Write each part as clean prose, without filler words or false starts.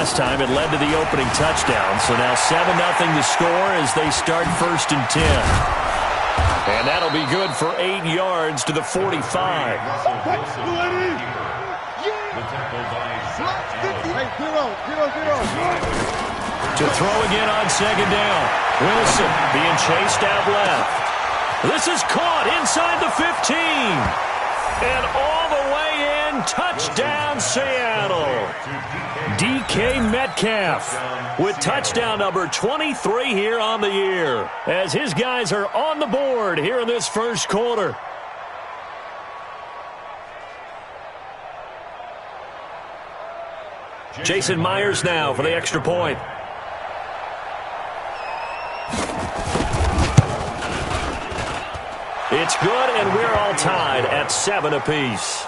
Last time it led to the opening touchdown, so now 7-0 to score as they start 1st and 10. And that'll be good for 8 yards to the 45. To throw again on 2nd down. Wilson being chased out left. This is caught inside the 15. And all the way in, touchdown Seattle. DK Metcalf with touchdown number 23 here on the year, as his guys are on the board here in this first quarter. Jason Myers now for the extra point. It's good, and we're all tied at 7 apiece.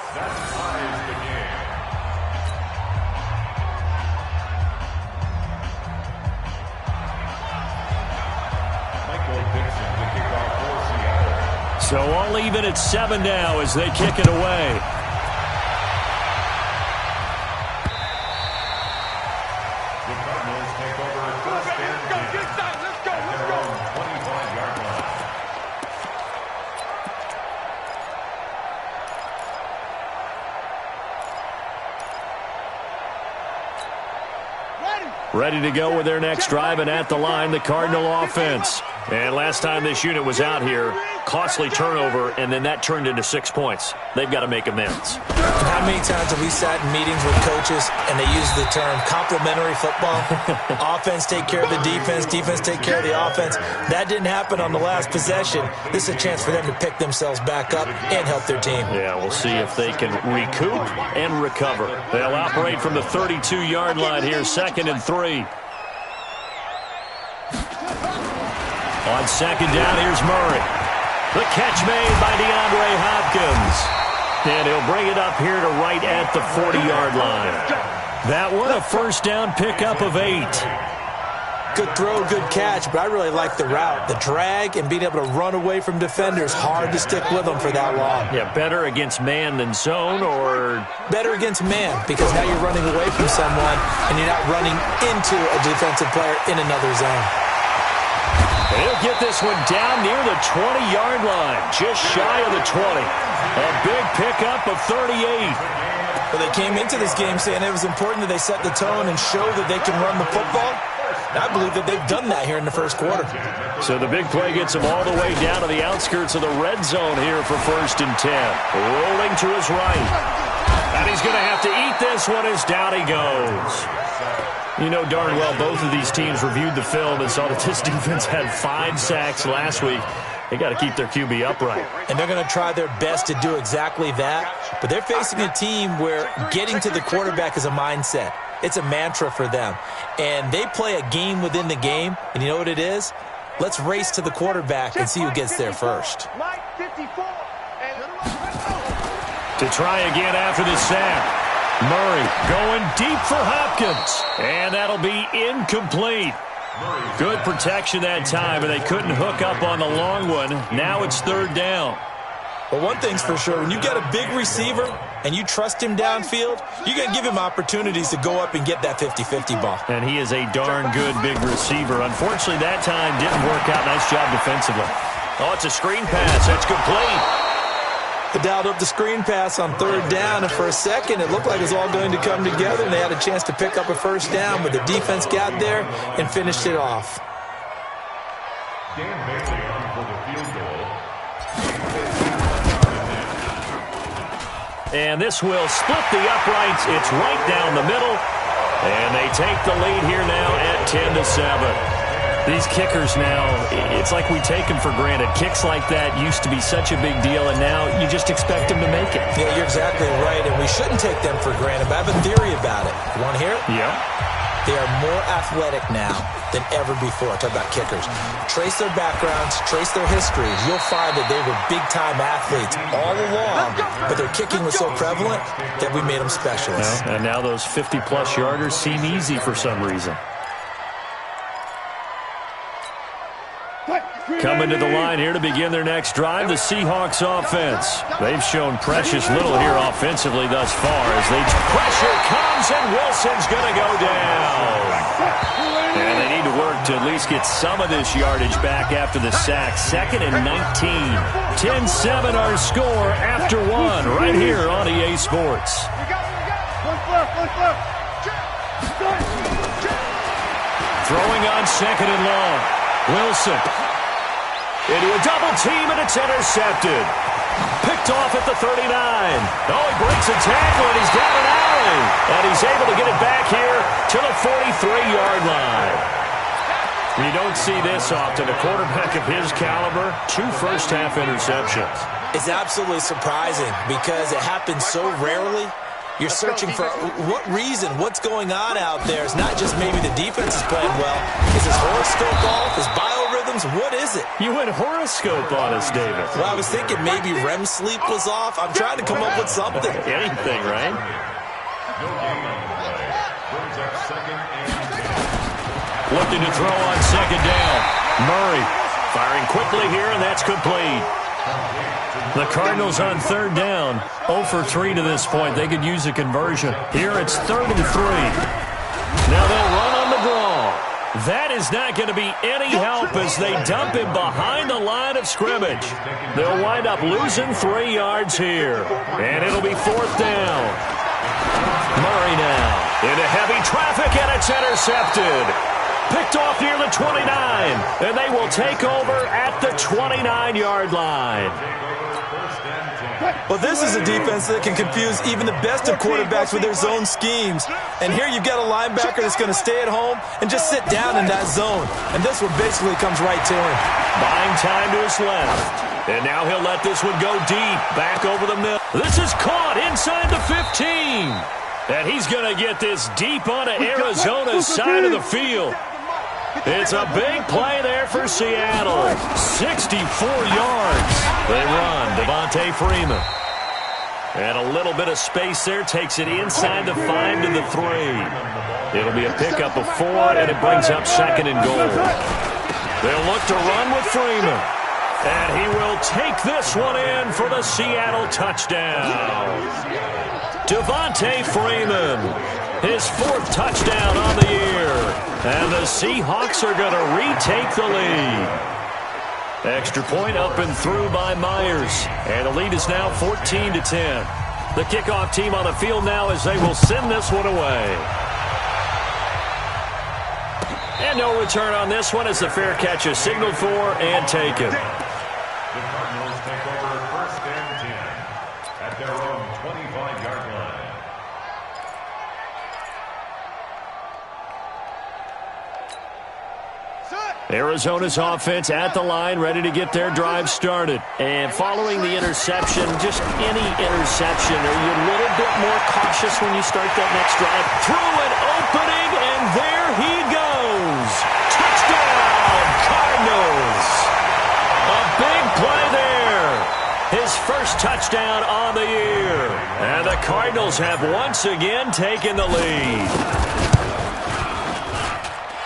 So all even at 7 now as they kick it away. Ready to go with their next drive, and at the line, the Cardinal offense. And last time this unit was out here, costly turnover, and then that turned into 6 points. They've got to make amends. How many times have we sat in meetings with coaches and they use the term complementary football? Offense take care of the defense, defense take care of the offense. That didn't happen on the last possession. This is a chance for them to pick themselves back up and help their team. Yeah, we'll see if they can recoup and recover. They'll operate from the 32-yard line here, 2nd and 3. On 2nd down, here's Murray. The catch made by DeAndre Hopkins. And he'll bring it up here to right at the 40-yard line. That one, a first down pickup of 8. Good throw, good catch, but I really like the route. The drag and being able to run away from defenders, hard to stick with them for that long. Yeah, better against man than zone, or? Better against man, because now you're running away from someone and you're not running into a defensive player in another zone. He'll get this one down near the 20-yard line, just shy of the 20. A big pickup of 38. Well, they came into this game saying it was important that they set the tone and show that they can run the football. And I believe that they've done that here in the first quarter. So the big play gets him all the way down to the outskirts of the red zone here for 1st and 10. Rolling to his right. And he's going to have to eat this one as down he goes. You know darn well both of these teams reviewed the film and saw that this defense had 5 sacks last week. They got to keep their QB upright. And they're going to try their best to do exactly that. But they're facing a team where getting to the quarterback is a mindset. It's a mantra for them. And they play a game within the game. And you know what it is? Let's race to the quarterback and see who gets there first. To try again after the sack. Murray going deep for Hopkins. And that'll be incomplete. Good protection that time, and they couldn't hook up on the long one. Now it's 3rd down. Well, one thing's for sure. When you got a big receiver and you trust him downfield, you're going to give him opportunities to go up and get that 50-50 ball. And he is a darn good big receiver. Unfortunately, that time didn't work out. Nice job defensively. Oh, it's a screen pass. That's complete. They dialed up the screen pass on 3rd down, and for a second it looked like it was all going to come together, and they had a chance to pick up a first down, but the defense got there and finished it off. And this will split the uprights. It's right down the middle, and they take the lead here now at 10-7. These kickers now, it's like we take them for granted. Kicks like that used to be such a big deal, and now you just expect them to make it. Yeah, you're exactly right, and we shouldn't take them for granted, but I have a theory about it. You want to hear it? Yeah. They are more athletic now than ever before. Talk about kickers. Trace their backgrounds, trace their histories. You'll find that they were big-time athletes all along, but their kicking was so prevalent that we made them specialists. Well, and now those 50-plus yarders seem easy for some reason. Coming to the line here to begin their next drive, the Seahawks offense. They've shown precious little here offensively thus far as pressure comes and Wilson's going to go down. And they need to work to at least get some of this yardage back after the sack. 2nd and 19. 10-7 our score after one right here on EA Sports. Throwing on 2nd and long. Wilson into a double team, and it's intercepted. Picked off at the 39. Oh, he breaks a tackle, and he's down an alley. And he's able to get it back here to the 43-yard line. You don't see this often. A quarterback of his caliber, 2 first-half interceptions. It's absolutely surprising because it happens so rarely. You're searching for what reason, what's going on out there. It's not just maybe the defense is playing well. Is his horoscope off? His biorhythms? What is it? You went horoscope on us, David. Well, I was thinking maybe REM sleep was off. I'm trying to come up with something. Anything, right? Looking to throw on 2nd down. Murray firing quickly here, and that's complete. The Cardinals on 3rd down, 0 for 3 to this point. They could use a conversion. Here it's 3rd and 3. Now they'll run on the draw. That is not going to be any help as they dump him behind the line of scrimmage. They'll wind up losing 3 yards here. And it'll be 4th down. Murray now into heavy traffic, and it's intercepted. Picked off near the 29, and they will take over at the 29-yard line. Well, this is a defense that can confuse even the best of quarterbacks with their zone schemes. And here you've got a linebacker that's going to stay at home and just sit down in that zone. And this one basically comes right to him. Buying time to his left. And now he'll let this one go deep, back over the middle. This is caught inside the 15. And he's going to get this deep onto Arizona's side of the field. It's a big play there for Seattle. 64 yards. They run. Devontae Freeman. And a little bit of space there. Takes it inside the 5 to the 3. It'll be a pickup of 4, and it brings up 2nd and goal. They'll look to run with Freeman. And he will take this one in for the Seattle touchdown. Devontae Freeman. His 4th touchdown on the year. And the Seahawks are going to retake the lead. Extra point up and through by Myers. And the lead is now 14-10. The kickoff team on the field now as they will send this one away. And no return on this one as the fair catch is signaled for and taken. The Cardinals take over 1st and 10 at their own 25-yard line. Arizona's offense at the line, ready to get their drive started. And following the interception, just any interception, are you a little bit more cautious when you start that next drive? Through an opening, and there he goes. Touchdown, Cardinals. A big play there. His first touchdown on the year. And the Cardinals have once again taken the lead.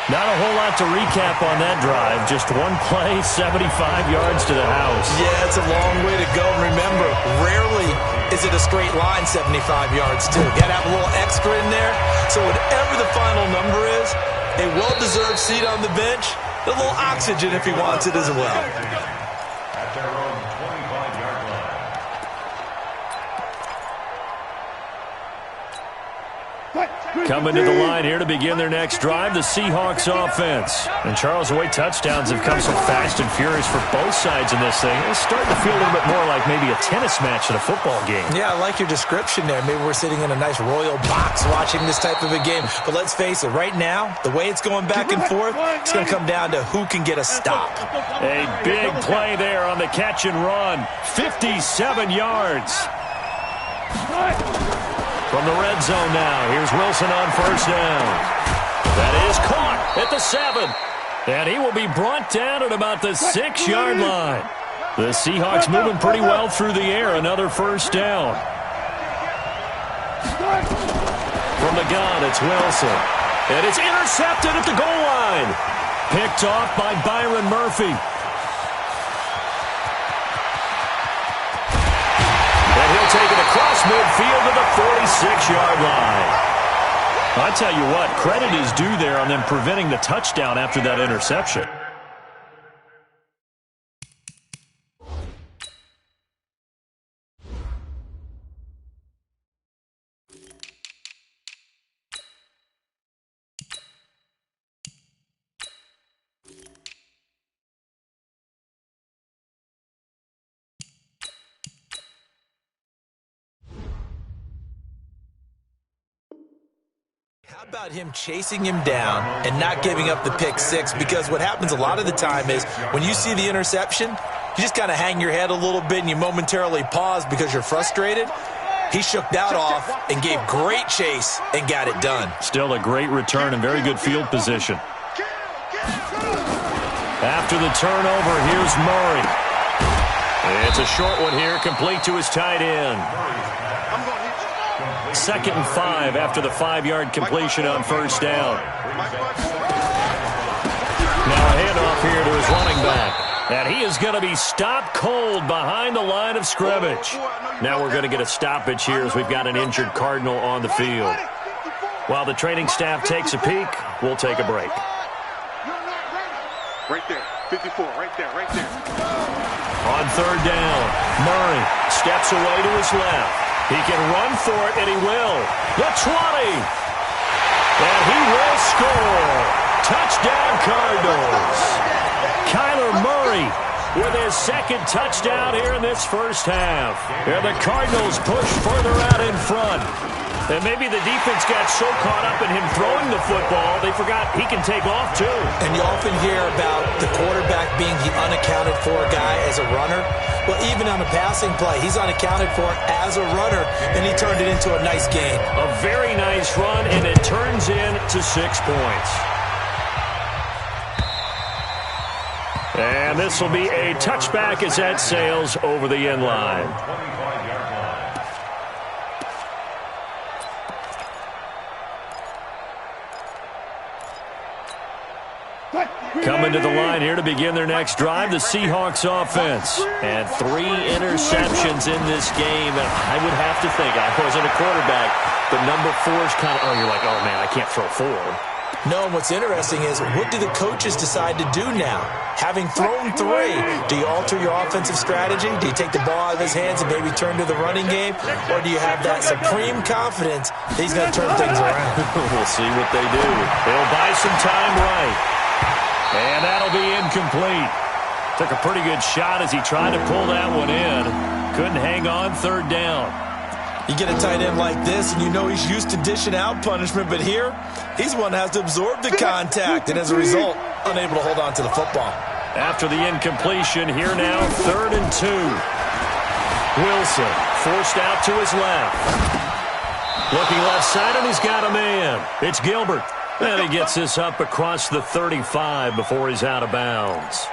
Not a whole lot to recap on that drive. Just one play, 75 yards to the house. Yeah, it's a long way to go. Remember, rarely is it a straight line 75 yards, too. Got to have a little extra in there. So whatever the final number is, a well-deserved seat on the bench, a little oxygen if he wants it as well. At their own 25-yard line. Coming to the line here to begin their next drive, the Seahawks offense. And Charles, the way touchdowns have come so fast and furious for both sides in this thing, it's starting to feel a little bit more like maybe a tennis match than a football game. Yeah, I like your description there. Maybe we're sitting in a nice royal box watching this type of a game. But let's face it, right now, the way it's going back and forth, it's going to come down to who can get a stop. A big play there on the catch and run. 57 yards. From the red zone now, here's Wilson on 1st down. That is caught at the 7. And he will be brought down at about the 6-yard line. The Seahawks moving pretty well through the air. Another 1st down. From the gun, it's Wilson. And it's intercepted at the goal line. Picked off by Byron Murphy. will take it across midfield to the 46-yard line. I tell you what, credit is due there on them preventing the touchdown after that interception. How about him chasing him down and not giving up the pick six? Because what happens a lot of the time is when you see the interception, you just kind of hang your head a little bit and you momentarily pause because you're frustrated. He shook that off and gave great chase and got it done. Still a great return and very good field position. After the turnover, here's Murray. It's a short one here, complete to his tight end. 2nd and 5 after the 5-yard completion on first down. Now a handoff here to his running back. And he is going to be stopped cold behind the line of scrimmage. Now we're going to get a stoppage here as we've got an injured Cardinal on the field. While the training staff takes a peek, we'll take a break. Right there, 54, right there. On third down, Murray steps away to his left. He can run for it, and he will. The 20. And he will score. Touchdown, Cardinals. Kyler Murray with his 2nd touchdown here in this first half. And the Cardinals push further out in front. And maybe the defense got so caught up in him throwing the football, they forgot he can take off too. And you often hear about the quarterback being the unaccounted for guy as a runner. Well, even on a passing play, he's unaccounted for as a runner, and he turned it into a nice gain. A very nice run, and it turns into 6 points. And this will be a touchback as that sails over the end line. Coming to the line here to begin their next drive, the Seahawks offense. And 3 interceptions in this game. And I would have to think, I wasn't a quarterback, but number 4 is kind of, you're like, oh, man, I can't throw 4. No, and what's interesting is, what do the coaches decide to do now? Having thrown 3, do you alter your offensive strategy? Do you take the ball out of his hands and maybe turn to the running game? Or do you have that supreme confidence that he's going to turn things around? We'll see what they do. They'll buy some time right. And that'll be incomplete. Took a pretty good shot as he tried to pull that one in. Couldn't hang on third down. You get a tight end like this, and you know he's used to dishing out punishment, but here, he's one that has to absorb the contact, and as a result, unable to hold on to the football. After the incompletion, here now, 3rd and 2. Wilson forced out to his left. Looking left side, and he's got a man. It's Gilbert. And he gets this up across the 35 before he's out of bounds.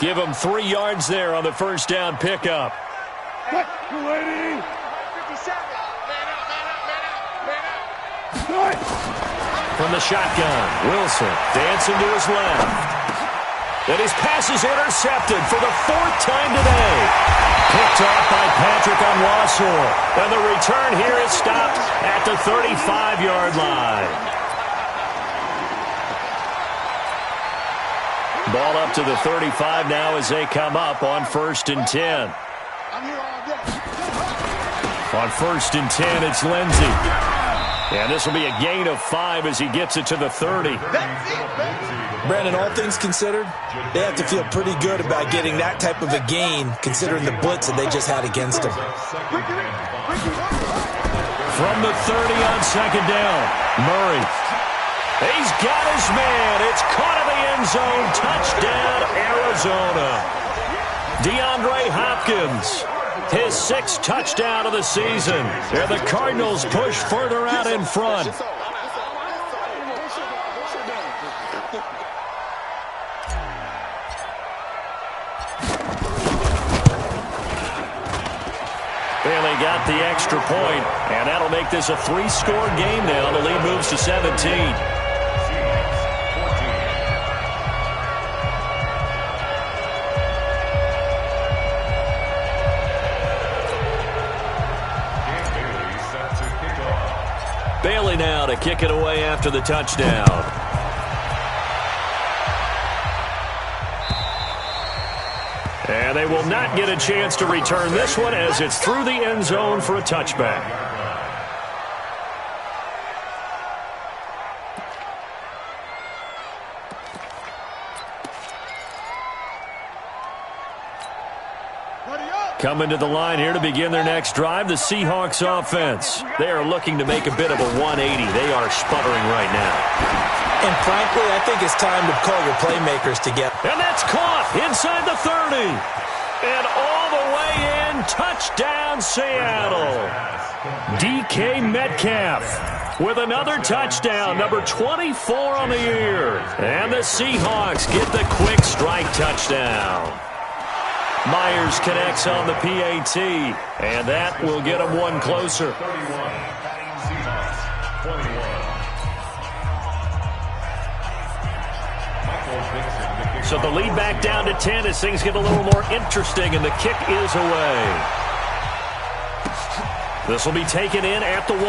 Give him 3 yards there on the first down pickup. From the shotgun, Wilson dancing to his left. And his pass is intercepted for the 4th time today. Picked off by Patrick Onwuasor. And the return here is stopped at the 35-yard line. Ball up to the 35 now as they come up on 1st and 10. On 1st and 10, it's Lindsey. And this will be a gain of 5 as he gets it to the 30. Brandon, all things considered, they have to feel pretty good about getting that type of a gain considering the blitz that they just had against them. From the 30 on 2nd down, Murray. He's got his man. It's caught in the end zone. Touchdown, Arizona. DeAndre Hopkins, his 6th touchdown of the season. And the Cardinals push further out in front. And they got the extra point, and that'll make this a 3-score game now. The lead moves to 17. kick it away after the touchdown. And they will not get a chance to return this one as it's through the end zone for a touchback. Coming to the line here to begin their next drive, the Seahawks offense. They are looking to make a bit of a 180. They are sputtering right now. And frankly, I think it's time to call your playmakers together. And that's caught inside the 30. And all the way in, touchdown Seattle. DK Metcalf with another touchdown, number 24 on the year. And the Seahawks get the quick strike touchdown. Myers connects on the PAT, and that will get them one closer. So the lead back down to 10 as things get a little more interesting, and the kick is away. This will be taken in at the 1.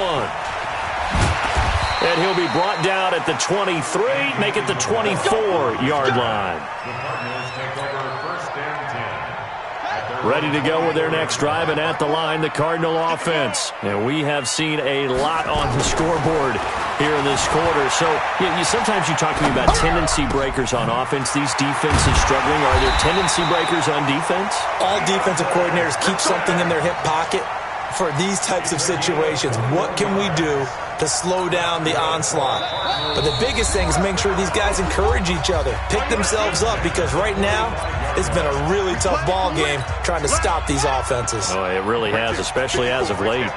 And he'll be brought down at the 23, make it the 24-yard line. Ready to go with their next drive, and at the line, the Cardinal offense. And we have seen a lot on the scoreboard here in this quarter. So sometimes you talk to me about tendency breakers on offense. These defenses struggling. Are there tendency breakers on defense? All defensive coordinators keep something in their hip pocket for these types of situations. What can we do to slow down the onslaught? But the biggest thing is make sure these guys encourage each other, pick themselves up, because right now it's been a really tough ball game trying to stop these offenses. Oh, it really has, especially as of late.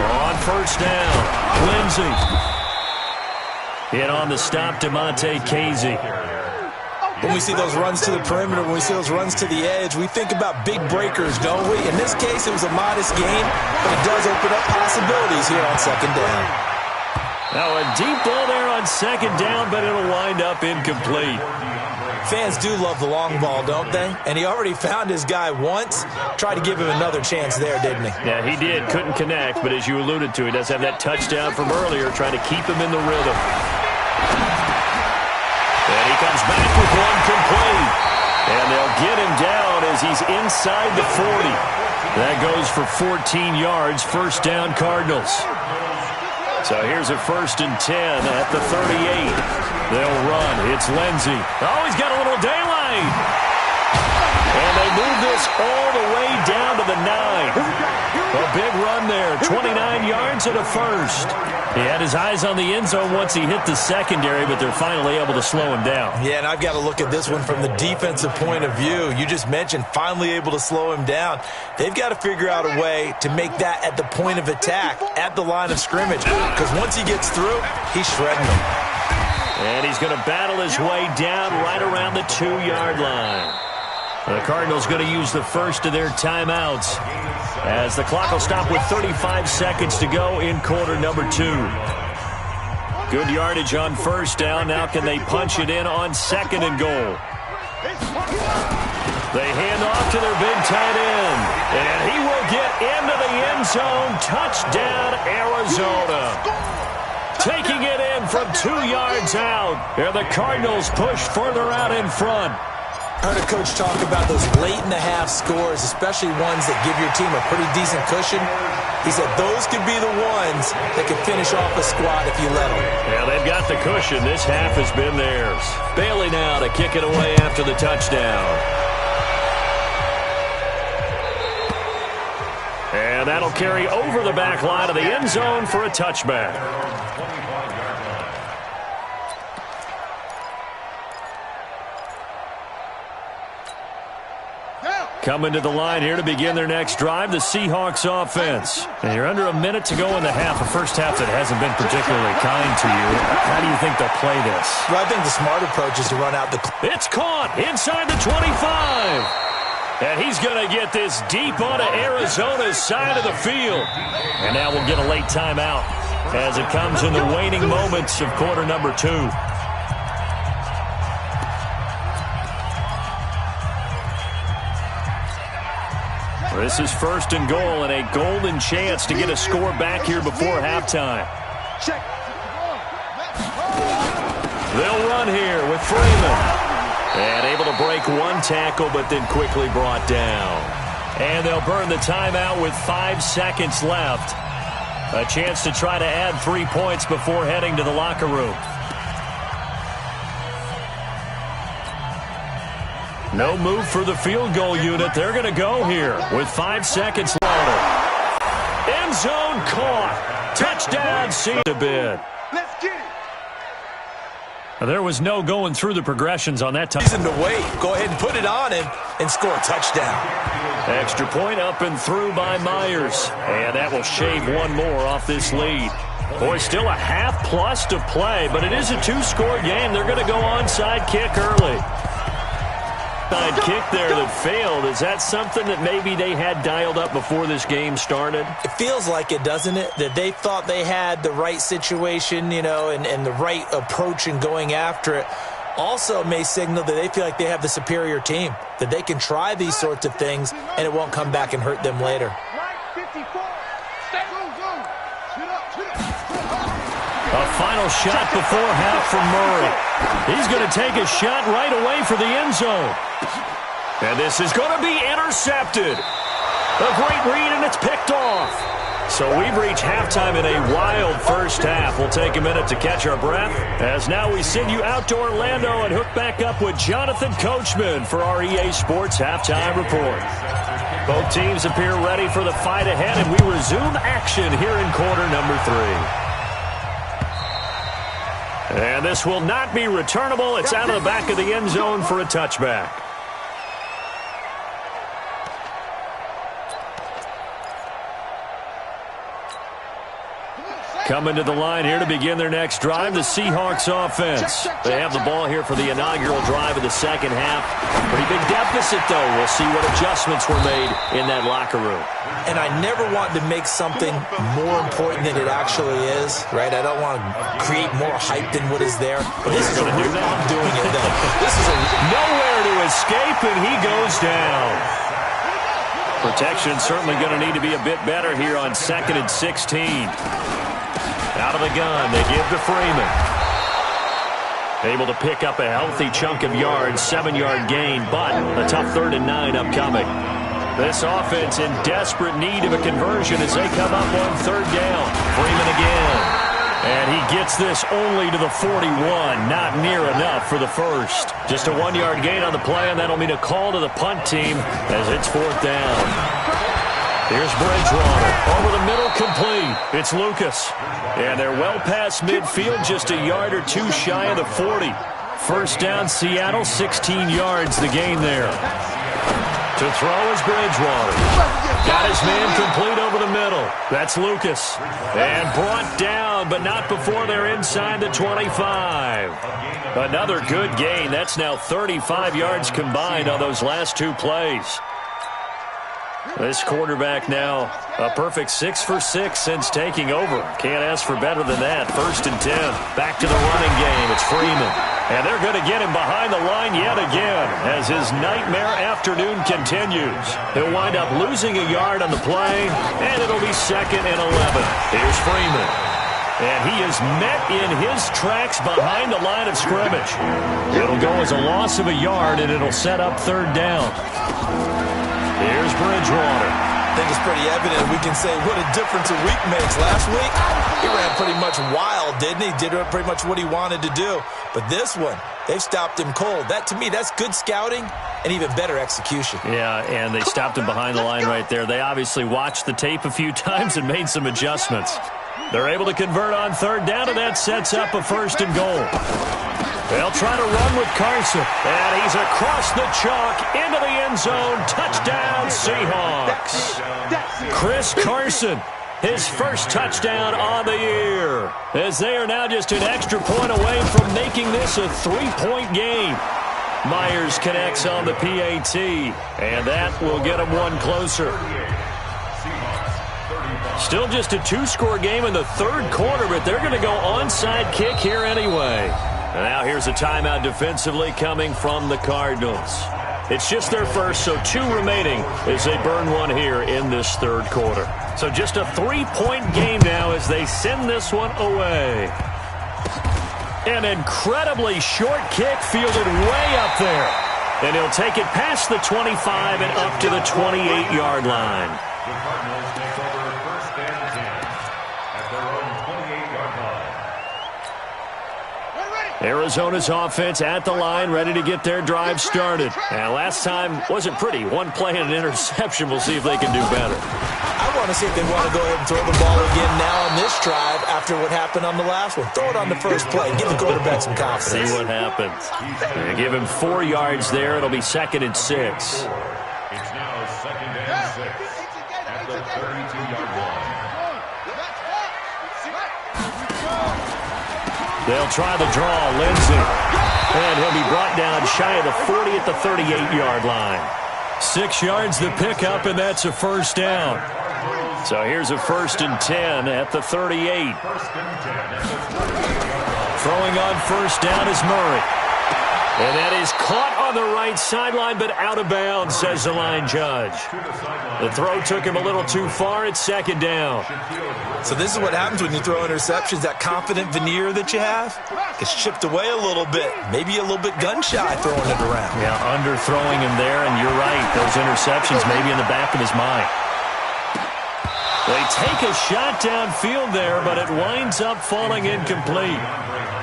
On first down, Lindsey. Hit on the stop, DeMonte Casey. When we see those runs to the perimeter, when we see those runs to the edge, we think about big breakers, don't we? In this case, it was a modest gain, but it does open up possibilities here on second down. Now a deep ball there on second down, but it'll wind up incomplete. Fans do love the long ball, don't they? And he already found his guy once. Tried to give him another chance there, didn't he? Yeah, he did. Couldn't connect, but as you alluded to, he does have that touchdown from earlier, trying to keep him in the rhythm. And he comes back with one complete. And they'll get him down as he's inside the 40. That goes for 14 yards, first down Cardinals. So here's a 1st and 10 at the 38. They'll run. It's Lindsey. Oh, he's got a little daylight. And they move this all the way down to the 9. A big run there. 29 yards and a first. He had his eyes on the end zone once he hit the secondary, but they're finally able to slow him down. Yeah, and I've got to look at this one from the defensive point of view. You just mentioned finally able to slow him down. They've got to figure out a way to make that at the point of attack, at the line of scrimmage, because once he gets through, he's shredding them. And he's going to battle his way down right around the 2-yard line. The Cardinals going to use the first of their timeouts as the clock will stop with 35 seconds to go in quarter number 2. Good yardage on first down. Now can they punch it in on second and goal? They hand off to their big tight end, and he will get into the end zone. Touchdown, Arizona. Taking it in from 2 yards out. And the Cardinals push further out in front. I heard a coach talk about those late-in-the-half scores, especially ones that give your team a pretty decent cushion. He said those could be the ones that could finish off a squad if you let them. Yeah, they've got the cushion. This half has been theirs. Bailey now to kick it away after the touchdown. And that'll carry over the back line of the end zone for a touchback. Coming to the line here to begin their next drive, the Seahawks offense. And you're under a minute to go in the half, a first half that hasn't been particularly kind to you. How do you think they'll play this? Well, I think the smart approach is to run out the... It's caught inside the 25. And he's going to get this deep onto Arizona's side of the field. And now we'll get a late timeout as it comes in the waning moments of quarter number 2. This is first and goal and a golden chance to get a score back here before halftime. They'll run here with Freeman. And able to break one tackle, but then quickly brought down. And they'll burn the timeout with 5 seconds left. A chance to try to add 3 points before heading to the locker room. No move for the field goal unit. They're going to go here with 5 seconds left. End zone caught. Touchdown, see a bit. Let's get it. There was no going through the progressions on that time. Reason to wait. Go ahead and put it on him and score a touchdown. Extra point up and through by Myers. And that will shave one more off this lead. Boy, still a half plus to play, but it is a 2-score game. They're going to go onside kick early. Kick there that failed. Is that something that maybe they had dialed up before this game started? It feels like it, doesn't it? That they thought they had the right situation, you know, and the right approach in going after it. Also may signal that they feel like they have the superior team, that they can try these sorts of things and it won't come back and hurt them later. A final shot before half from Murray. He's going to take a shot right away for the end zone. And this is going to be intercepted. A great read, and it's picked off. So we've reached halftime in a wild first half. We'll take a minute to catch our breath, as now we send you out to Orlando and hook back up with Jonathan Coachman for our EA Sports Halftime Report. Both teams appear ready for the fight ahead, and we resume action here in quarter number 3. And this will not be returnable. It's out of the back of the end zone for a touchback. Coming to the line here to begin their next drive, the Seahawks offense. They have the ball here for the inaugural drive of the second half. Pretty big deficit, though. We'll see what adjustments were made in that locker room. And I never want to make something more important than it actually is, right? I don't want to create more hype than what is there. But this is a real I'm doing it, though. This is nowhere to escape, and he goes down. Protection certainly going to need to be a bit better here on 2nd and 16. Out of the gun, they give to Freeman. Able to pick up a healthy chunk of yards, 7-yard gain, but a tough 3rd and 9 upcoming. This offense in desperate need of a conversion as they come up on 3rd down. Freeman again. And he gets this only to the 41, not near enough for the first. Just a 1-yard gain on the play, and that'll mean a call to the punt team as it's 4th down. Here's Bridgewater. Over the middle, complete. It's Lucas. And they're well past midfield, just a yard or 2 shy of the 40. First down, Seattle, 16 yards the gain there. To throw is Bridgewater. Got his man complete over the middle. That's Lucas. And brought down, but not before they're inside the 25. Another good gain. That's now 35 yards combined on those last 2 plays. This quarterback now a perfect 6 for 6 since taking over. Can't ask for better than that. 1st and 10. Back to the running game. It's Freeman. And they're going to get him behind the line yet again as his nightmare afternoon continues. He'll wind up losing a yard on the play, and it'll be 2nd and 11. Here's Freeman. And he is met in his tracks behind the line of scrimmage. It'll go as a loss of a yard, and it'll set up 3rd down. Here's Bridgewater. I think it's pretty evident. We can say what a difference a week makes. Last week, he ran pretty much wild, didn't he? Did pretty much what he wanted to do. But this one, they've stopped him cold. That, to me, that's good scouting and even better execution. Yeah, and they stopped him behind the line right there. They obviously watched the tape a few times and made some adjustments. They're able to convert on 3rd down, and that sets up a 1st and goal. They'll try to run with Carson, and he's across the chalk into the end zone. Touchdown, Seahawks. Chris Carson, his first touchdown on the year, as they are now just an extra point away from making this a 3-point game. Myers connects on the PAT, and that will get him one closer. Still just a 2-score game in the 3rd quarter, but they're going to go onside kick here anyway. And now here's a timeout defensively coming from the Cardinals. It's just their first, so 2 remaining as they burn one here in this third quarter. So just a 3-point game now as they send this one away. An incredibly short kick fielded way up there. And he'll take it past the 25 and up to the 28-yard line. The Cardinals take over first and 10 at their own 28-yard line. Arizona's offense at the line, ready to get their drive started. And last time wasn't pretty. One play and an interception. We'll see if they can do better. I want to see if they want to go ahead and throw the ball again now on this drive after what happened on the last one. Throw it on the first play. Give the quarterback some confidence. See what happens. They give him 4 yards there. It'll be 2nd and 6. It's now 2nd and 6 at the 32-yard line. They'll try the draw, Lindsey. And he'll be brought down shy of the 40 at the 38-yard line. 6 yards to pick up, and that's a first down. So here's a 1st and 10 at the 38. Throwing on first down is Murray. And that is caught on the right sideline, but out of bounds, says the line judge. The throw took him a little too far. It's 2nd down. So this is what happens when you throw interceptions. That confident veneer that you have gets chipped away a little bit. Maybe a little bit gun-shy throwing it around. Yeah, underthrowing him there, and you're right. Those interceptions maybe in the back of his mind. They take a shot downfield there, but it winds up falling incomplete.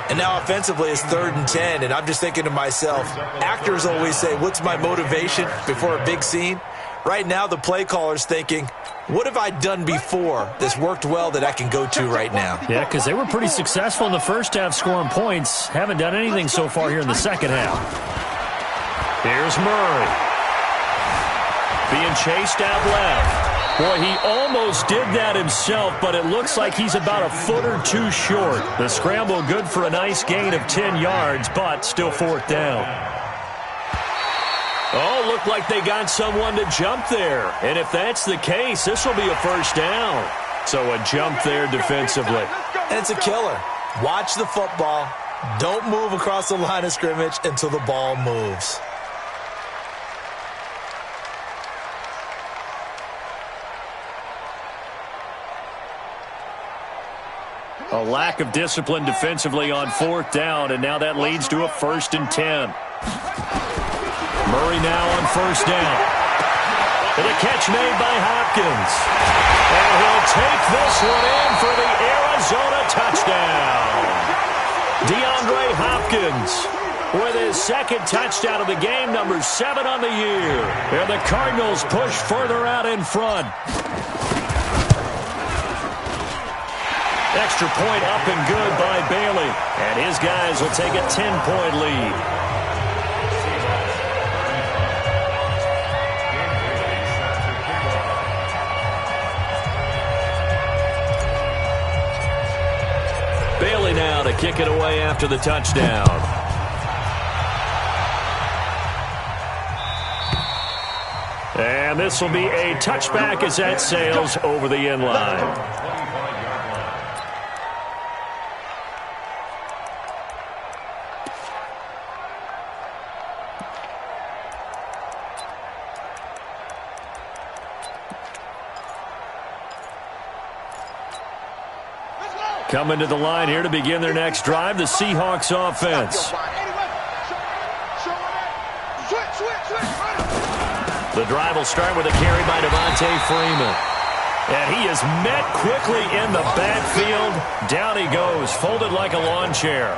And now offensively it's 3rd and 10, and I'm just thinking to myself, actors always say, what's my motivation before a big scene? Right now the play caller's thinking, what have I done before that's worked well that I can go to right now? Yeah, because they were pretty successful in the first half scoring points. Haven't done anything so far here in the second half. Here's Murray. Being chased out left. Boy, he almost did that himself, but it looks like he's about a foot or 2 short. The scramble good for a nice gain of 10 yards, but still 4th down. Oh, looked like they got someone to jump there. And if that's the case, this will be a first down. So a jump there defensively. And it's a killer. Watch the football. Don't move across the line of scrimmage until the ball moves. A lack of discipline defensively on 4th down, and now that leads to a 1st and 10. Murray now on first down. And a catch made by Hopkins. And he'll take this one in for the Arizona touchdown. DeAndre Hopkins with his 2nd touchdown of the game, number 7 on the year. And the Cardinals push further out in front. Extra point up and good by Bailey. And his guys will take a 10-point lead. Bailey now to kick it away after the touchdown. And this will be a touchback as that sails over the end line. Coming to the line here to begin their next drive, the Seahawks offense. The drive will start with a carry by Devontae Freeman. And he is met quickly in the backfield. Down he goes, folded like a lawn chair.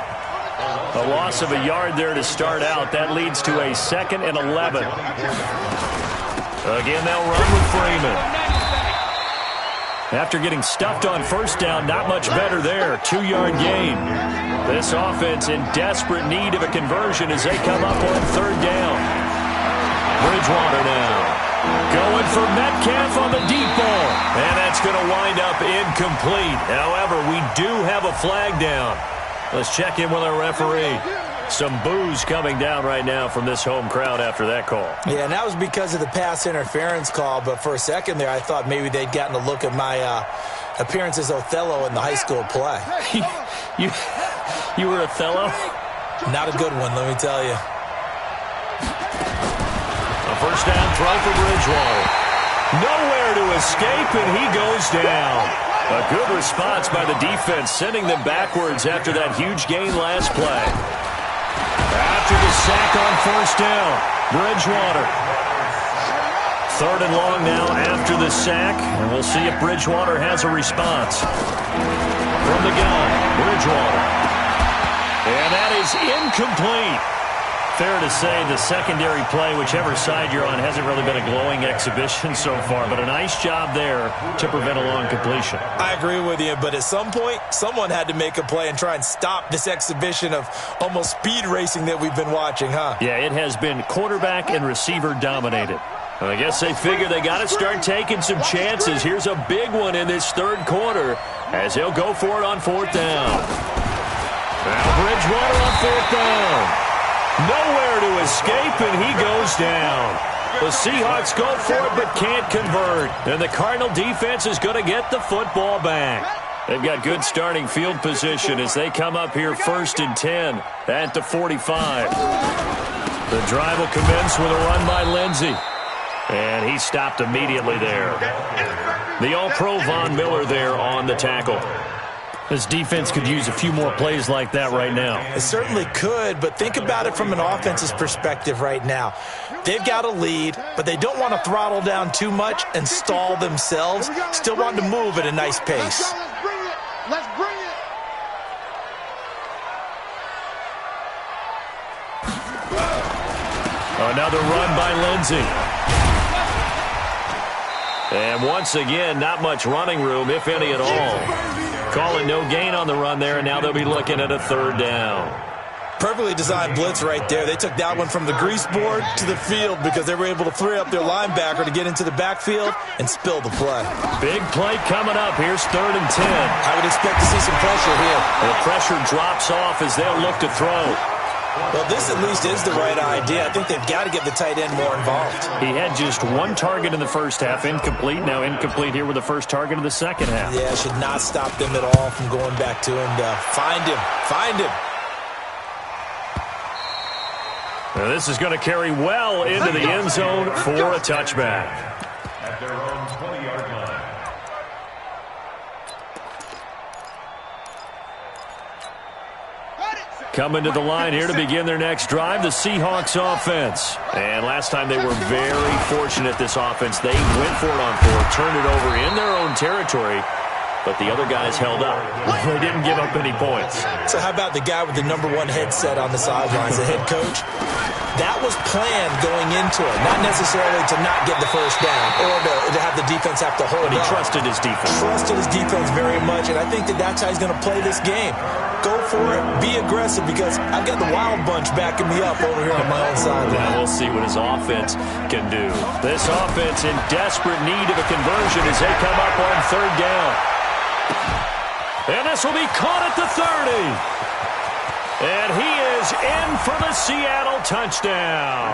A loss of a yard there to start out. That leads to a 2nd and 11. Again, they'll run with Freeman. After getting stuffed on first down, not much better there. 2-yard gain. This offense in desperate need of a conversion as they come up on 3rd down. Bridgewater now. Going for Metcalf on the deep ball. And that's going to wind up incomplete. However, we do have a flag down. Let's check in with our referee. Some boos coming down right now from this home crowd after that call. Yeah, and that was because of the pass interference call, but for a second there I thought maybe they'd gotten a look at my appearance as Othello in the high school play. You were Othello? Not a good one, let me tell you. first down throw for Bridgewater. Nowhere to escape, and he goes down. A good response by the defense, sending them backwards after that huge gain last play. After the sack on first down, Bridgewater. 3rd and long now after the sack, and we'll see if Bridgewater has a response. From the gun, Bridgewater. And that is incomplete. Fair to say the secondary play, whichever side you're on, hasn't really been a glowing exhibition so far, but a nice job there to prevent a long completion. I agree with you, but at some point, someone had to make a play and try and stop this exhibition of almost speed racing that we've been watching, huh? Yeah, it has been quarterback and receiver dominated. I guess they figure they got to start taking some chances. Here's a big one in this 3rd quarter as he'll go for it on 4th down. Now Bridgewater on 4th down. Nowhere to escape, and he goes down. The Seahawks go for it but can't convert. And the Cardinal defense is going to get the football back. They've got good starting field position as they come up here 1st and 10 at the 45. The drive will commence with a run by Lindsey. And he stopped immediately there. The All-Pro Von Miller there on the tackle. This defense could use a few more plays like that right now. It certainly could, but think about it from an offense's perspective right now. They've got a lead, but they don't want to throttle down too much and stall themselves. Still want to move at a nice pace. Let's bring it. Another run by Lindsey. And once again, not much running room, if any at all. Calling no gain on the run there, and now they'll be looking at a 3rd down. Perfectly designed blitz right there. They took that one from the grease board to the field because they were able to free up their linebacker to get into the backfield and spill the play. Big play coming up. Here's 3rd and 10. I would expect to see some pressure here. The pressure drops off as they'll look to throw. Well, this at least is the right idea. I think they've got to get the tight end more involved. He had just 1 target in the first half, incomplete. Now incomplete here with the first target of the second half. Yeah, should not stop them at all from going back to him to find him. Find him. Now this is going to carry well into the end zone for a touchback. At their own 20-yard line. Coming to the line here to begin their next drive, the Seahawks offense. And last time they were very fortunate, this offense. They went for it on 4th, turned it over in their own territory, but the other guys held up. They didn't give up any points. So how about the guy with the #1 headset on the sidelines, the head coach? That was planned going into it, not necessarily to not get the first down or to have the defense have to hold it. But he trusted his defense. Trusted his defense very much, and I think that's how he's going to play this game. Go for it. Be aggressive because I've got the wild bunch backing me up over here on my own side. Now we'll see what his offense can do. This offense in desperate need of a conversion as they come up on 3rd down. And this will be caught at the 30. And he is in for the Seattle touchdown.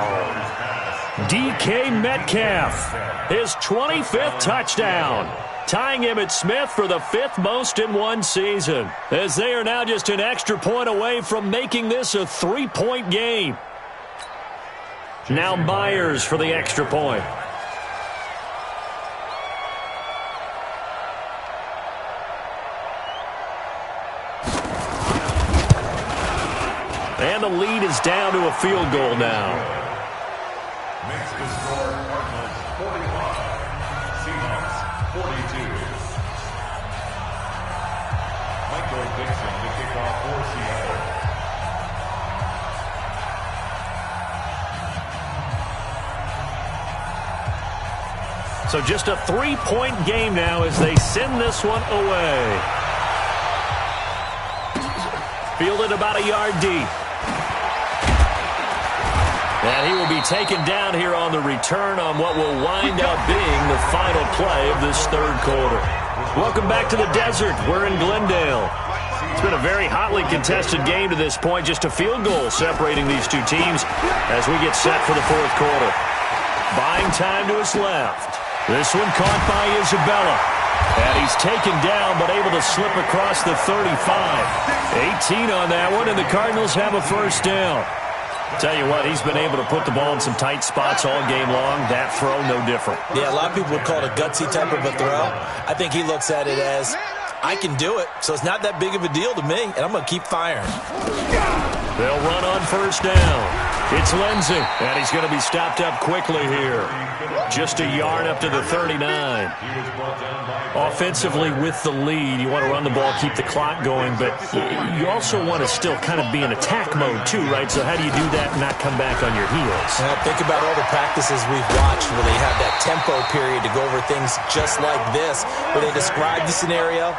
DK Metcalf, his 25th touchdown, tying Emmitt Smith for the 5th most in one season, as they are now just an extra point away from making this a 3-point game. Now Myers for the extra point. And the lead is down to a field goal now. Makes the score Cardinals 45, Seahawks 42. Michael Dixon to kick off for Seattle. So just a 3-point game now as they send this one away. Fielded about a yard deep. And he will be taken down here on the return on what will wind up being the final play of this 3rd quarter. Welcome back to the desert. We're in Glendale. It's been a very hotly contested game to this point. Just a field goal separating these two teams as we get set for the 4th quarter. Buying time to his left. This one caught by Isabella. And he's taken down but able to slip across the 35. 18 on that one, and the Cardinals have a first down. Tell you what, he's been able to put the ball in some tight spots all game long. That throw, no different. Yeah, a lot of people would call it a gutsy type of a throw. I think he looks at it as, I can do it, so it's not that big of a deal to me, and I'm going to keep firing. They'll run on first down. It's Lindsey, and he's going to be stopped up quickly here. Just a yard up to the 39. Offensively with the lead, you want to run the ball, keep the clock going, but you also want to still kind of be in attack mode too, right? So how do you do that and not come back on your heels? Think about all the practices we've watched where they have that tempo period to go over things just like this, where they describe the scenario,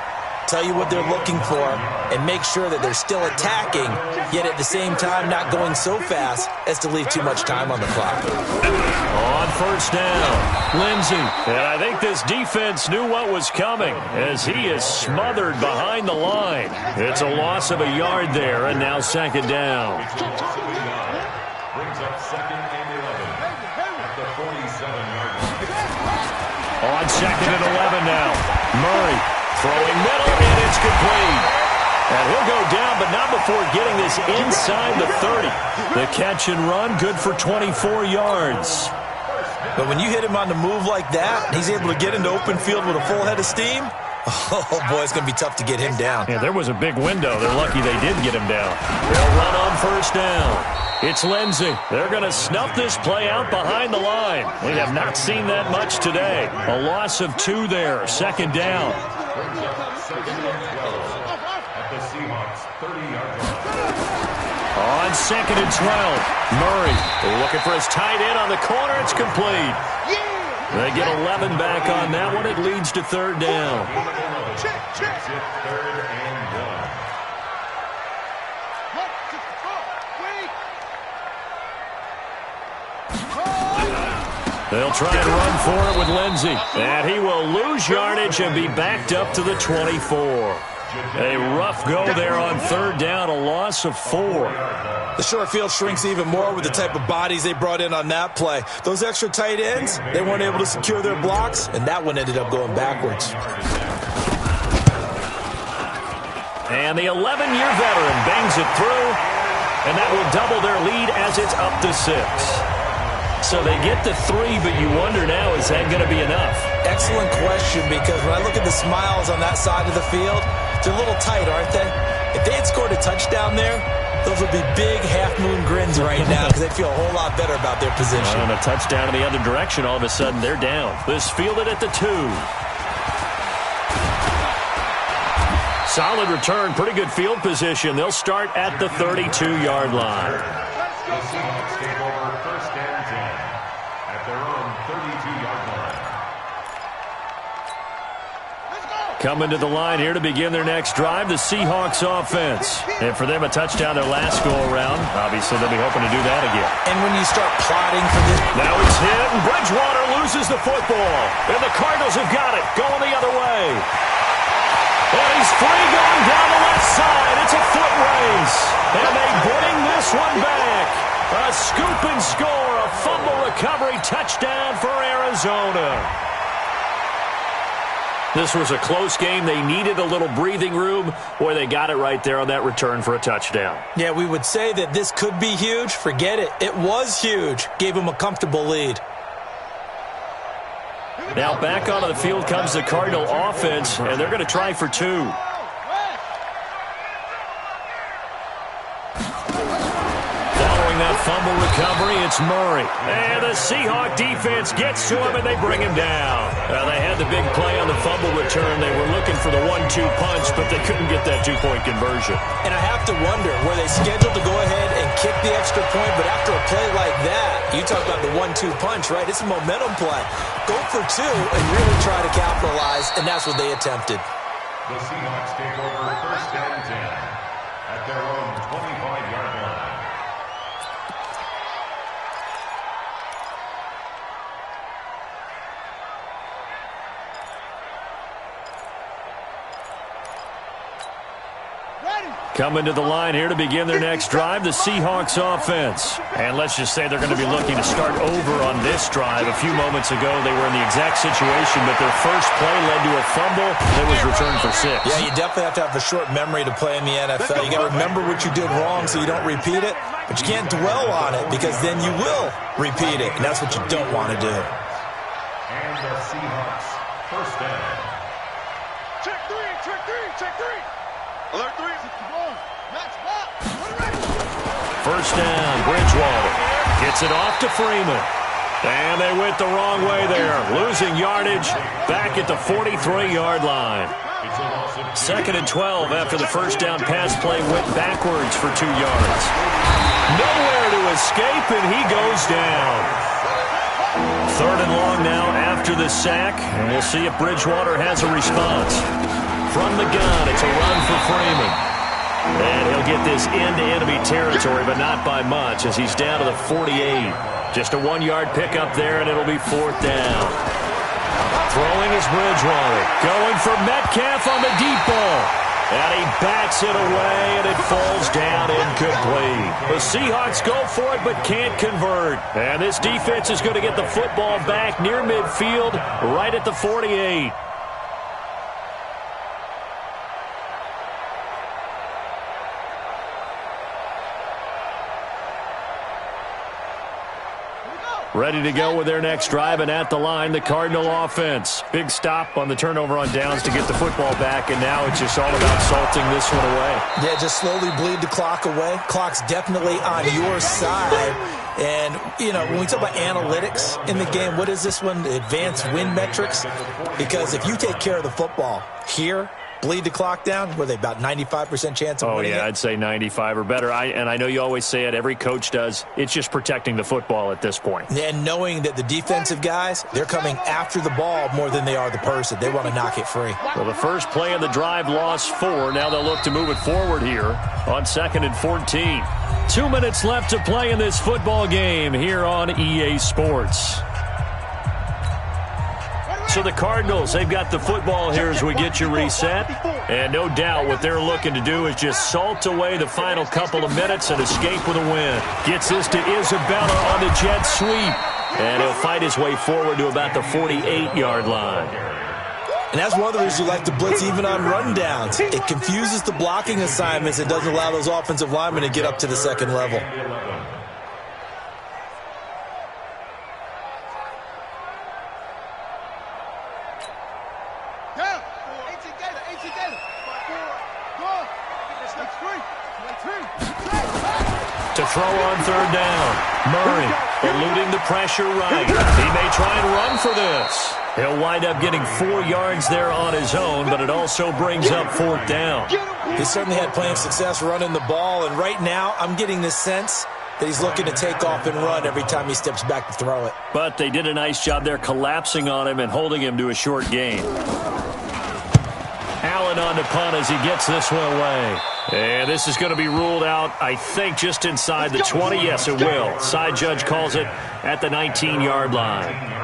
tell you what they're looking for, and make sure that they're still attacking, yet at the same time not going so fast as to leave too much time on the clock. On first down, Lindsey. And I think this defense knew what was coming as he is smothered behind the line. It's a loss of a yard there, and now second down. Brings up second and 11 at the 47-yard line. On second and 11 now, Murray throwing middle, and it's complete. And he'll go down, but not before getting this inside the 30. The catch and run, good for 24 yards. But when you hit him on the move like that, he's able to get into open field with a full head of steam. Oh, boy, it's going to be tough to get him down. Yeah, there was a big window. They're lucky they did get him down. They'll run on first down. It's Lindsey. They're going to snuff this play out behind the line. We have not seen that much today. A loss of 2 there. Second down. Brings up second and 12 at the Seahawks 30-yard line. On second and 12, Murray looking for his tight end on the corner. It's complete. They get 11 back on that one. It leads to third down. Check. Third and 1. They'll try and run for it with Lindsey. And he will lose yardage and be backed up to the 24. A rough go there on third down, a loss of 4. The short field shrinks even more with the type of bodies they brought in on that play. Those extra tight ends, they weren't able to secure their blocks, and that one ended up going backwards. And the 11-year veteran bangs it through, and that will double their lead as it's up to 6. So they get to 3, but you wonder now, is that going to be enough? Excellent question, because when I look at the smiles on that side of the field, they're a little tight, aren't they? If they had scored a touchdown there, those would be big half-moon grins right now because they feel a whole lot better about their position. On a touchdown in the other direction, all of a sudden they're down. This fielded at the 2. Solid return, pretty good field position. They'll start at the 32-yard line. The Seahawks take over first and 10 at their own 32-yard line. Coming to the line here to begin their next drive, the Seahawks offense. And for them, a touchdown their last go-around. Obviously, they'll be hoping to do that again. And when you start plotting for this... Now it's hit, and Bridgewater loses the football. And the Cardinals have got it, going the other way. And he's free going down the left side. It's a foot race. And they bring this one back. A scoop and score, a fumble recovery touchdown for Arizona. This was a close game. They needed a little breathing room. Boy, they got it right there on that return for a touchdown. Yeah, we would say that this could be huge. Forget it. It was huge. Gave them a comfortable lead. Now back onto the field comes the Cardinal offense, and they're going to try for 2. That fumble recovery, it's Murray. And the Seahawk defense gets to him, and they bring him down. They had the big play on the fumble return. They were looking for the 1-2 punch, but they couldn't get that 2-point conversion. And I have to wonder, were they scheduled to go ahead and kick the extra point, but after a play like that, you talk about the 1-2 punch, right? It's a momentum play. Go for 2 and really try to capitalize, and that's what they attempted. The Seahawks take over first and 10 at their own 25-yard line. Coming to the line here to begin their next drive, the Seahawks offense. And let's just say they're going to be looking to start over on this drive. A few moments ago, they were in the exact situation, but their first play led to a fumble that was returned for 6. Yeah, you definitely have to have a short memory to play in the NFL. You got to remember what you did wrong so you don't repeat it. But you can't dwell on it because then you will repeat it, and that's what you don't want to do. And the Seahawks, first down. Check three, check three, check three. Alert three. Max back. First down, Bridgewater gets it off to Freeman. And they went the wrong way there, losing yardage back at the 43-yard line. 2nd and 12 after the first down pass play went backwards for 2 yards. Nowhere to escape, and he goes down. 3rd and long now after the sack, and we'll see if Bridgewater has a response. From the gun, it's a run for Freeman. And he'll get this into enemy territory, but not by much, as he's down to the 48. Just a 1-yard pickup there, and it'll be 4th down. Throwing is Bridgewater. Going for Metcalf on the deep ball. And he bats it away, and it falls down incomplete. The Seahawks go for it, but can't convert. And this defense is going to get the football back near midfield, right at the 48. Ready to go with their next drive, and at the line, the Cardinal offense. Big stop on the turnover on downs to get the football back, and now it's just all about salting this one away. Yeah, just slowly bleed the clock away. Clock's definitely on your side. And, you know, when we talk about analytics in the game, what is this one? Advanced win metrics? Because if you take care of the football here, bleed the clock down, were they about 95% chance of winning it? I'd say 95 or better. And I know you always say it, every coach does. It's just protecting the football at this point. And knowing that the defensive guys, they're coming after the ball more than they are the person. They want to knock it free. Well, the first play of the drive lost 4. Now they'll look to move it forward here on 2nd and 14. 2 minutes left to play in this football game here on EA Sports. So the Cardinals, they've got the football here as we get you reset. And no doubt what they're looking to do is just salt away the final couple of minutes and escape with a win. Gets this to Isabella on the jet sweep. And he'll fight his way forward to about the 48-yard line. And that's one of the reasons you like to blitz even on rundowns. It confuses the blocking assignments. It doesn't allow those offensive linemen to get up to the second level. To throw on 3rd down. Murray eluding the pressure right. He may try and run for this. He'll wind up getting 4 yards there on his own, but it also brings up 4th down. He certainly had plenty of success running the ball, and right now I'm getting the sense that he's looking to take off and run every time he steps back to throw it. But they did a nice job there collapsing on him and holding him to a short gain. Allen on the punt as he gets this one away. And this is going to be ruled out, I think, just inside the 20. Yes, it will. Side judge calls it at the 19-yard line.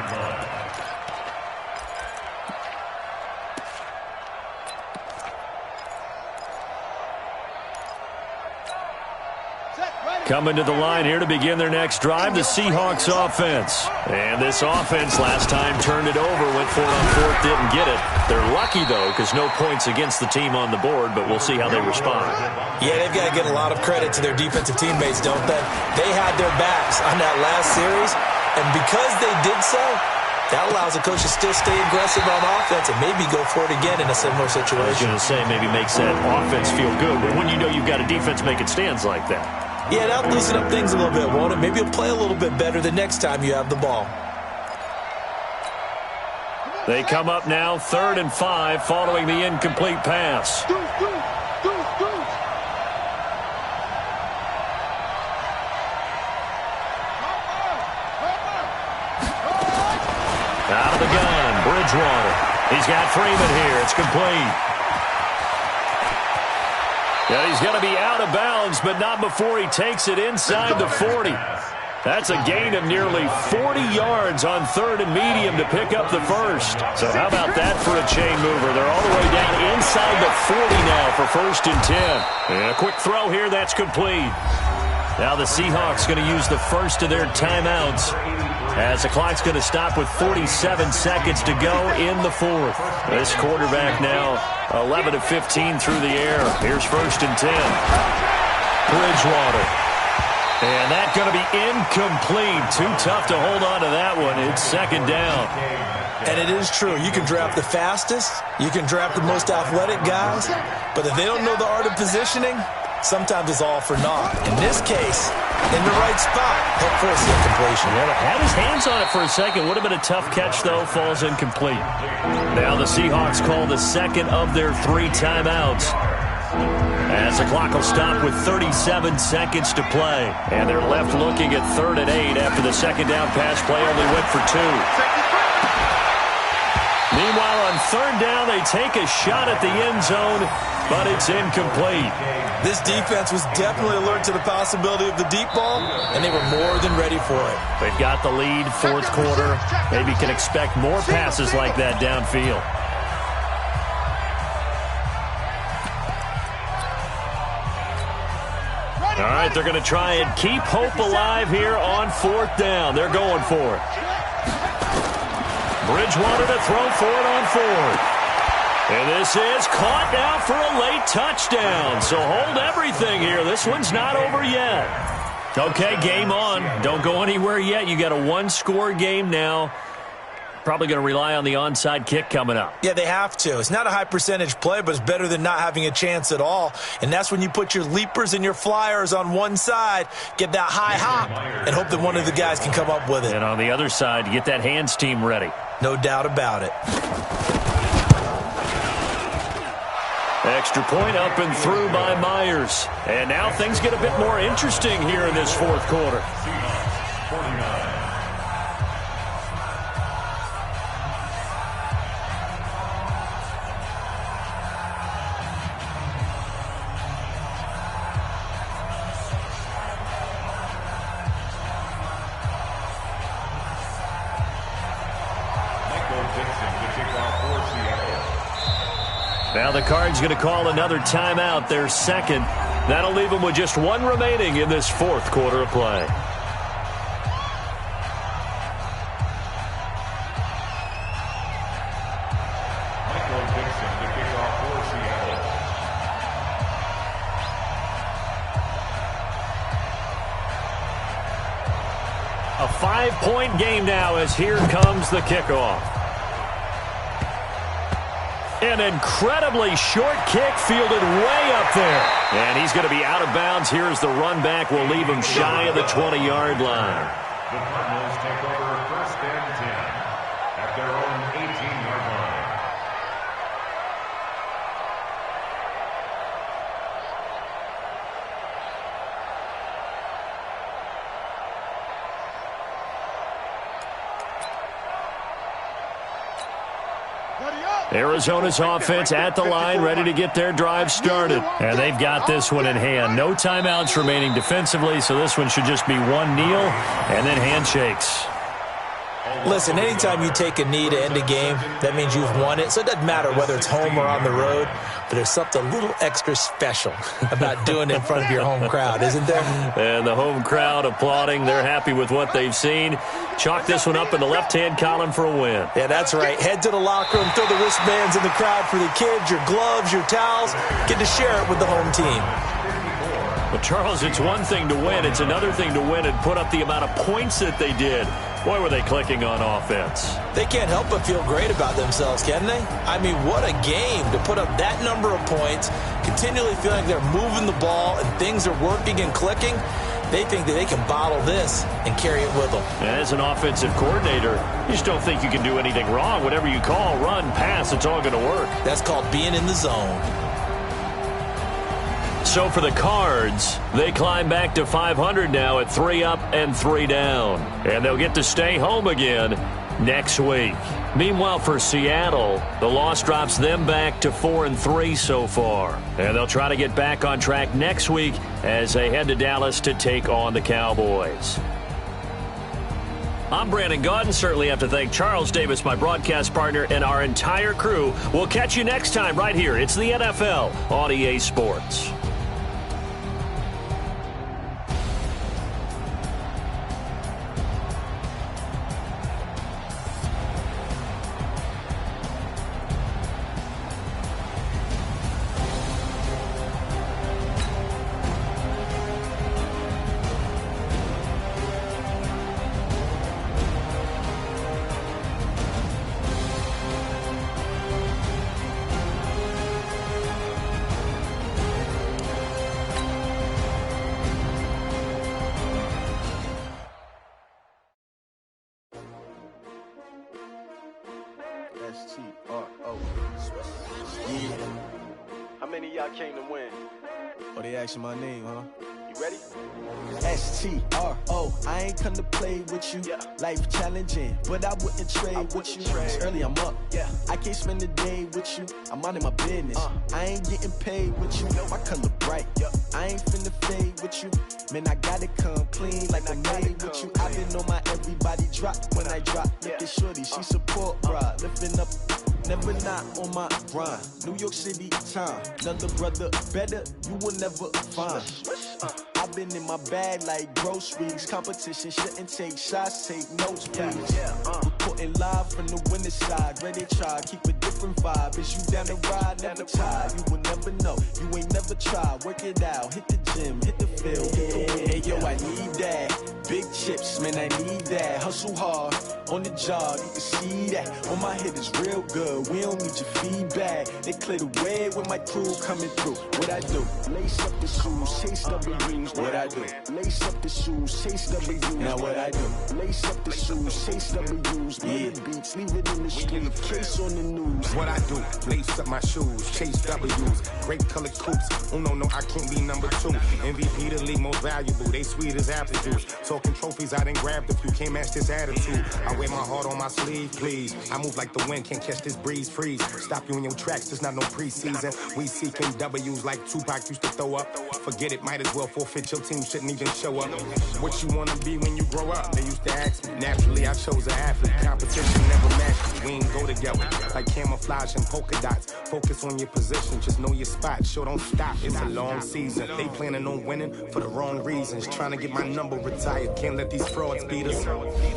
Coming to the line here to begin their next drive, the Seahawks offense. And this offense last time turned it over, went for it on 4th, didn't get it. They're lucky, though, because no points against the team on the board, but we'll see how they respond. Yeah, they've got to get a lot of credit to their defensive teammates, don't they? They had their backs on that last series, and because they did so, that allows the coach to still stay aggressive on offense and maybe go for it again in a similar situation. I was going to say maybe makes that offense feel good, but when you know you've got a defense making stands like that. Yeah, that'll loosen up things a little bit, won't it? Maybe you'll play a little bit better the next time you have the ball. They come up now 3rd and 5 following the incomplete pass. Out of the gun, Bridgewater. He's got Freeman here. It's complete. Yeah, he's going to be out of bounds, but not before he takes it inside the 40. That's a gain of nearly 40 yards on 3rd and medium to pick up the first. So how about that for a chain mover? They're all the way down inside the 40 now for 1st and 10. And a quick throw here, that's complete. Now the Seahawks going to use the first of their timeouts as the clock's going to stop with 47 seconds to go in the 4th. This quarterback now 11 of 15 through the air. Here's 1st and 10. Bridgewater And that's going to be incomplete. Too tough to hold on to that one. It's second down. And it is true. You can draft the fastest. You can draft the most athletic guys. But if they don't know the art of positioning, sometimes it's all for naught. In this case, in the right spot, he'll force the incompletion. Yeah, had his hands on it for a second. Would have been a tough catch, though. Falls incomplete. Now the Seahawks call the second of their 3 timeouts, as the clock will stop with 37 seconds to play. And they're left looking at 3rd and 8 after the second down pass play only went for 2. Meanwhile, on 3rd down, they take a shot at the end zone, but it's incomplete. This defense was definitely alert to the possibility of the deep ball, and they were more than ready for it. They've got the lead, 4th quarter. Maybe can expect more passes like that downfield. All right, they're going to try and keep hope alive here on 4th down. They're going for it. Bridgewater to throw for it on 4th. And this is caught now for a late touchdown. So hold everything here. This one's not over yet. Okay, game on. Don't go anywhere yet. You got a 1-score game now. Probably going to rely on the onside kick coming up. Yeah, they have to. It's not a high percentage play, but it's better than not having a chance at all. And that's when you put your leapers and your flyers on one side, get that high hop, and hope that one of the guys can come up with it. And on the other side, you get that hands team ready. No doubt about it. Extra point up and through by Myers. And now things get a bit more interesting here in this 4th quarter. Now the Cards going to call another timeout, their 2nd. That'll leave them with just 1 remaining in this 4th quarter of play. A 5-point game now as here comes the kickoff. An incredibly short kick fielded way up there. And he's going to be out of bounds. Here's the run back. Will leave him shy of the 20-yard line. The Cardinals take over 1st and 10 at their own 18-yard line. Arizona's offense at the line, ready to get their drive started. And they've got this one in hand. No timeouts remaining defensively, so this one should just be 1 kneel and then handshakes. Listen, anytime you take a knee to end a game, that means you've won it. So it doesn't matter whether it's home or on the road, but there's something a little extra special about doing it in front of your home crowd, isn't there? And the home crowd applauding. They're happy with what they've seen. Chalk this one up in the left-hand column for a win. Yeah, that's right. Head to the locker room, throw the wristbands in the crowd for the kids, your gloves, your towels. Get to share it with the home team. Well, Charles, it's one thing to win. It's another thing to win and put up the amount of points that they did. Boy, were they clicking on offense. They can't help but feel great about themselves, can they? I mean, what a game to put up that number of points, continually feeling like they're moving the ball and things are working and clicking. They think that they can bottle this and carry it with them. As an offensive coordinator, you just don't think you can do anything wrong. Whatever you call, run, pass, it's all going to work. That's called being in the zone. So for the Cards, they climb back to 500 now at 3 up and 3 down. And they'll get to stay home again next week. Meanwhile, for Seattle, the loss drops them back to 4-3 so far. And they'll try to get back on track next week as they head to Dallas to take on the Cowboys. I'm Brandon Gaudin. Certainly have to thank Charles Davis, my broadcast partner, and our entire crew. We'll catch you next time right here. It's the NFL on EA Sports. many of y'all came to win? Oh, they asking my name, huh? You ready? STRO, I ain't come to play with you. Yeah. Life challenging, but I wouldn't trade with you. It's early, I'm up. Yeah. I can't spend the day with you. I'm minding my business. I ain't getting paid with you. My color bright. I ain't finna fade with you. Man, I gotta come clean like I'm made with you. I've been on my everybody drop when I drop. Look at shorty, she support, bruh. Lifting up, never not on my grind. New York City time, another brother better, you will never find. I've been in my bag like groceries. Competition shouldn't take shots, take notes, please. Reporting live from the winning side. Ready to try, keep a different vibe. Is you down the ride, never tired. You will never know, you ain't never tried. Work it out, hit the gym, hit the field. Hey yo, I need that. Big chips, man, I need that. Hustle hard, on the job, you can see that. On my head is real good, we don't need your feedback. They clear the way with my crew coming through. What I do? Lace up the shoes, chase W's. What I do? Lace up the shoes, chase W's. Now what I do? Lace up the shoes, chase W's. Yeah. Beats, leave it in the street, case on the news. What I do? Lace up my shoes, chase W's. Grape colored coops. Oh no, I can't be number 2. MVP the league, most valuable. They sweet as apple juice. Talking trophies, I didn't grab the few. Can't match this attitude. I wear my heart on my sleeve, please. I move like the wind, can't catch this breeze, freeze. Stop you in your tracks, there's not no preseason. We seeking W's like Tupac used to throw up. Forget it, might as well forfeit. Your team shouldn't even show up. What you wanna be when you grow up? They used to ask me. Naturally, I chose an athlete. Competition never matched me. We ain't go together. Like camouflage and polka dots. Focus on your position, just know your spot. Show don't stop, it's a long season. They planning on winning for the wrong reasons. Trying to get my number retired. Can't let these frauds beat us.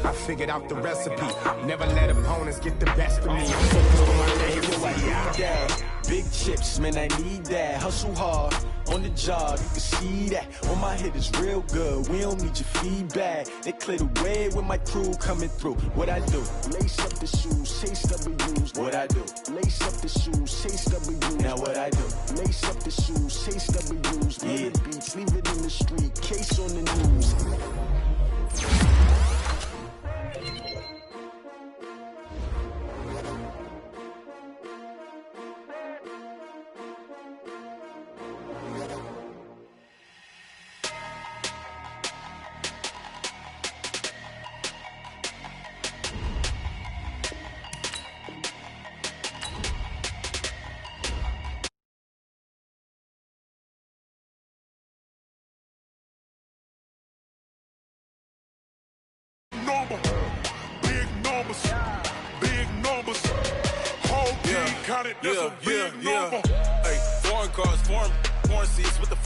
I figured out the recipe. Never let opponents get the best of me. I'm focused on my name. I need that. Big chips, man, I need that. Hustle hard, on the job, you can see that. On my head is real good, we don't need your feedback. They clear the way with my crew coming through. What I do? Lace up the shoes, chase W's. What I do? Lace up the shoes, chase W's. Now what I do? Lace up the shoes, chase W's. Yeah. Beats, leave it in the street, case on the news. Big numbers. Whole team counted, that's a big number. Hey, foreign cars, foreign seats with the